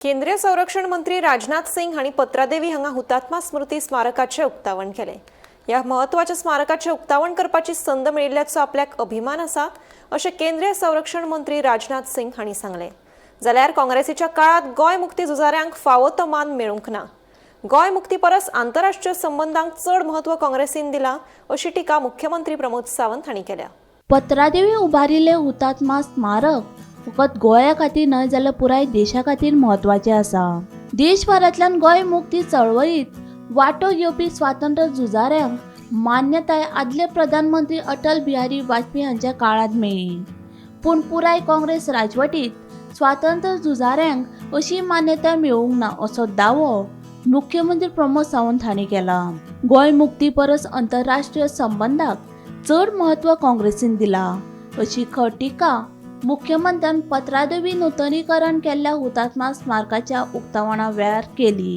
केंद्रीय संरक्षण मंत्री राजनाथ सिंग हांणी पत्रादेवी हांगा हुतात्मा स्मृती स्मारकाचे उक्तावण केले। या महत्वाच्या स्मारकाचे उक्तावण करपाची संद मेळिल्ल्याचो आपल्याक अभिमान आसा अशें केंद्रीय संरक्षण मंत्री राजनाथ सिंग हांणी सांगले। जाल्यार काँग्रेसीच्या काळात गोंय मुक्ती झुजाऱ्यांक फावो तो मान मेळूंक ना। गोंय मुक्ती परस आंतरराष्ट्रीय संबंधांक चड महत्व काँग्रेसीन दिला अशी टिका मुख्यमंत्री प्रमोद सावंत हांणी केल्या। पत्रादेवी उबारिल्ले हुतात्मा स्मारक फकत गोंया खातीर न्हय जाल्यार पुराय देशा खातीर म्हत्वाचें आसा। देशभरांतल्यान गोंय मुक्ती चळवळीत वांटो घेवपी स्वातंत्र्य झुजाऱ्यांक मान्यताय आदले प्रधानमंत्री अटल बिहारी वाजपेयी हांच्या काळांत मेळ्ळी, पूण पुराय काँग्रेस राजवटीत स्वातंत्र्य झुजाऱ्यांक अशी मान्यताय मेळूंक ना असो दावो मुख्यमंत्री प्रमोद सावंत हांणी केला। गोंय मुक्ती परस आंतरराष्ट्रीय संबंधाक चड महत्व काँग्रेसीन दिला अशी टिका मुख्यमंत्र्यान पत्रादेवी नूतनीकरण केल्ल्या हुतात्मा स्मारकाच्या उक्तावणा वेळार केली।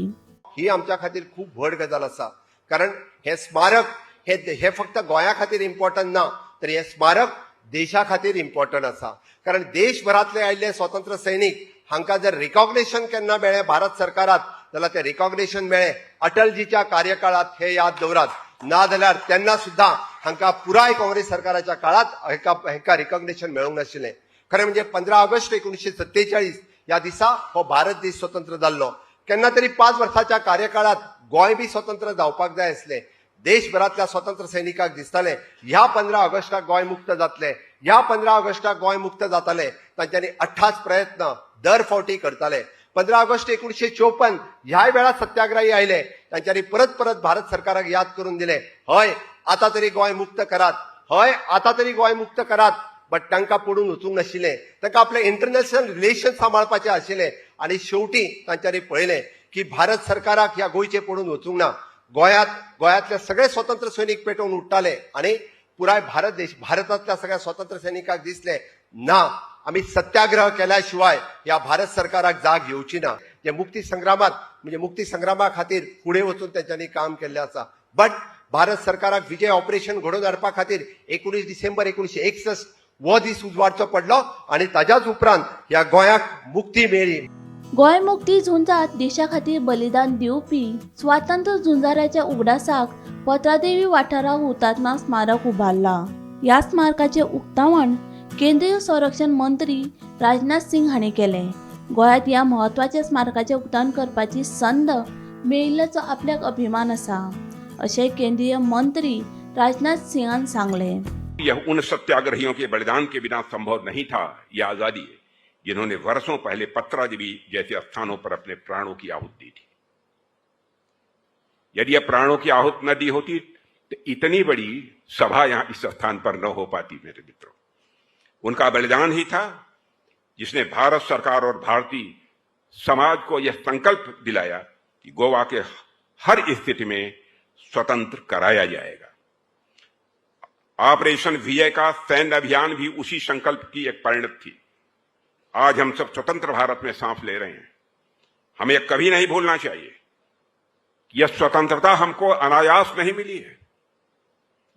ही आमच्या खातीर खूप व्हड गजाल आसा, कारण हे स्मारक हे फक्त गोंया खातीर इम्पॉर्टंट ना, तर हे स्मारक देशा खातीर इम्पॉर्टंट आसा। कारण देशभरातले आयिल्ले स्वातंत्र्य सैनीक हांकां जर रिकॉग्निशन केन्ना मेळ्ळें भारत सरकारात जाल्यार ते रिकॉग्निशन मेळ्ळें अटलजीच्या कार्यकाळात, हे याद दवरात। ना जाल्यार तेन्ना सुद्धा हांकां पुराय काँग्रेस सरकाराच्या काळात हेका रिकॉग्निशन मेळूंक नाशिल्लें। खरें म्हणजे 15 ऑगस्ट 1947 ह्या दिसा हो भारत देश स्वतंत्र जाल्लो। केन्ना तरी 5 वर्साच्या कार्यकाळात गोंय बी स्वतंत्र जावपाक जाय आसलें। देशभरातल्या स्वातंत्र्य सैनिकांक दिसतालें ह्या 15 ऑगस्टाक गोंय मुक्त जातलें, ह्या 15 ऑगस्टाक गोंय मुक्त जातालें। तांच्यांनी 28 प्रयत्न दर फावटी करताले। 15 ऑगस्ट 1954 ह्या वेळा सत्याग्रही आयले, तांच्यांनी परत भारत सरकाराक याद करून दिले, हय आता तरी गोंय मुक्त करात, हय आता तरी गोंय मुक्त करात। बट तांकां पडून वचूंक नाशिल्लें, तांकां आपले इंटरनॅशनल रिलेशन सांबाळपाचे आशिल्ले। आनी शेवटी तांच्यांनी पळयलें की भारत सरकाराक ह्या गोंयचे पडून वचूंक ना। गोंयांतले सगळे स्वतंत्र सैनीक पेटोवन उठताले आनी पुराय भारतांतल्या सगळ्या स्वतंत्र सैनिकांक दिसले, ना आमी सत्याग्रह केल्या शिवाय ह्या भारत सरकाराक जाग येवची ना। जे मुक्ती संग्रामा खातीर फुडें वचून तांच्यांनी काम केल्लें आसा। बट भारत सरकाराक विजय ऑपरेशन घडोवन हाडपा खातीर 19 डिसेंबर 1961 हो दीस उजवाडचो पडलो आनी ताच्याच उपरांत ह्या गोंयाक मुक्ती मेळ्ळी। गोंय मुक्ती झुंजात देशा खातीर बलिदान दिवपी स्वातंत्र्य झुंजाऱ्याच्या उगडासाक पत्रादेवी वाठाराक हुतात्मा स्मारक उबारला। ह्या स्मारकाचे उक्तावण केंद्रीय संरक्षण मंत्री राजनाथ सिंग हांणी केले। गोंयांत ह्या महत्वाच्या स्मारकाचे उक्तावण करपाची संद मेळिल्ल्याचो आपल्याक अभिमान आसा अशें केंद्रीय मंत्री राजनाथ सिंहान सांगले। यह उन सत्याग्रहियों के बलिदान के बिना संभव नहीं था। यह आजादी है जिन्होंने वर्षों पहले पत्रादेवी जैसे स्थानों पर अपने प्राणों की आहुति दी थी। यदि यह प्राणों की आहुति न दी होती तो इतनी बड़ी सभा यहां इस स्थान पर न हो पाती। मेरे मित्रों, उनका बलिदान ही था जिसने भारत सरकार और भारतीय समाज को यह संकल्प दिलाया कि गोवा के हर स्थिति में स्वतंत्र कराया जाएगा। ऑपरेशन विजय का सैन्य अभियान भी उसी संकल्प की एक परिणति थी। आज हम सब स्वतंत्र भारत में सांस ले रहे हैं। हमें कभी नहीं भूलना चाहिए कि यह स्वतंत्रता हमको अनायास नहीं मिली है,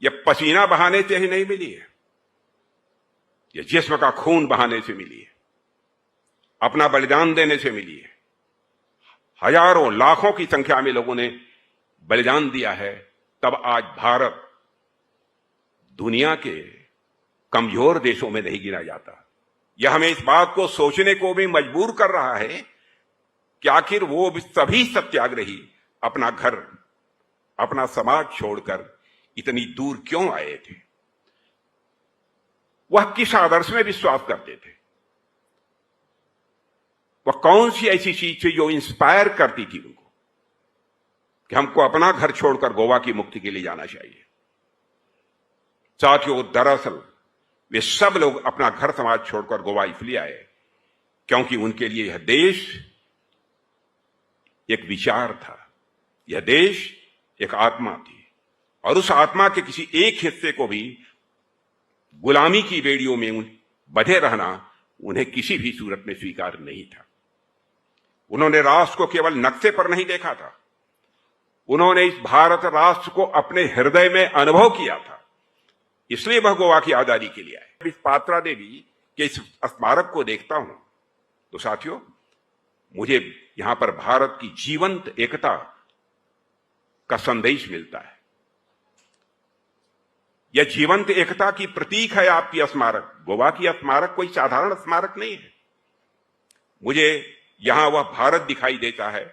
यह पसीना बहाने से ही नहीं मिली है, यह जिस्म का खून बहाने से मिली है, अपना बलिदान देने से मिली है। हजारों लाखों की संख्या में लोगों ने बलिदान दिया है, तब आज भारत दुनिया के कमजोर देशों में नहीं गिना जाता। यह हमें इस बात को सोचने को भी मजबूर कर रहा है कि आखिर वो सभी सत्याग्रही अपना घर, अपना समाज छोड़कर इतनी दूर क्यों आए थे, वह किस आदर्श में विश्वास करते थे, वह कौन सी ऐसी चीज थी जो इंस्पायर करती थी उनको कि हमको अपना घर छोड़कर गोवा की मुक्ति के लिए जाना चाहिए। साथियों, दरअसल वे सब लोग अपना घर समाज छोड़कर गोवा इसलिए आए क्योंकि उनके लिए यह देश एक विचार था, यह देश एक आत्मा थी, और उस आत्मा के किसी एक हिस्से को भी गुलामी की बेड़ियों में बंधे रहना उन्हें किसी भी सूरत में स्वीकार नहीं था। उन्होंने राष्ट्र को केवल नक्शे पर नहीं देखा था, उन्होंने इस भारत राष्ट्र को अपने हृदय में अनुभव किया था। इसलिए वह गोवा की आजादी के लिए आए। इस पत्रादेवी के इस स्मारक को देखता हूं तो साथियों, मुझे यहां पर भारत की जीवंत एकता का संदेश मिलता है। यह जीवंत एकता की प्रतीक है आपकी स्मारक। गोवा की स्मारक कोई साधारण स्मारक नहीं है। मुझे यहां वह भारत दिखाई देता है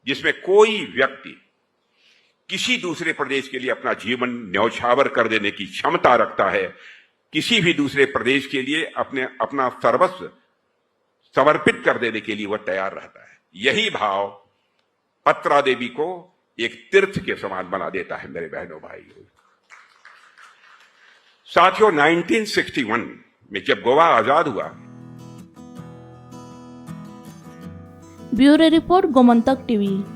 जिसमें कोई व्यक्ति किसी दूसरे प्रदेश के लिए अपना जीवन न्यौछावर कर देने की क्षमता रखता है, किसी भी दूसरे प्रदेश के लिए अपना सर्वस्व समर्पित कर देने के लिए वह तैयार रहता है। यही भाव पत्रा देवी को एक तीर्थ के समान बना देता है। मेरे बहनों भाइयों, साथियों, 1961 में जब गोवा आजाद हुआ, ब्यूरो रिपोर्ट गोमंतक टीवी।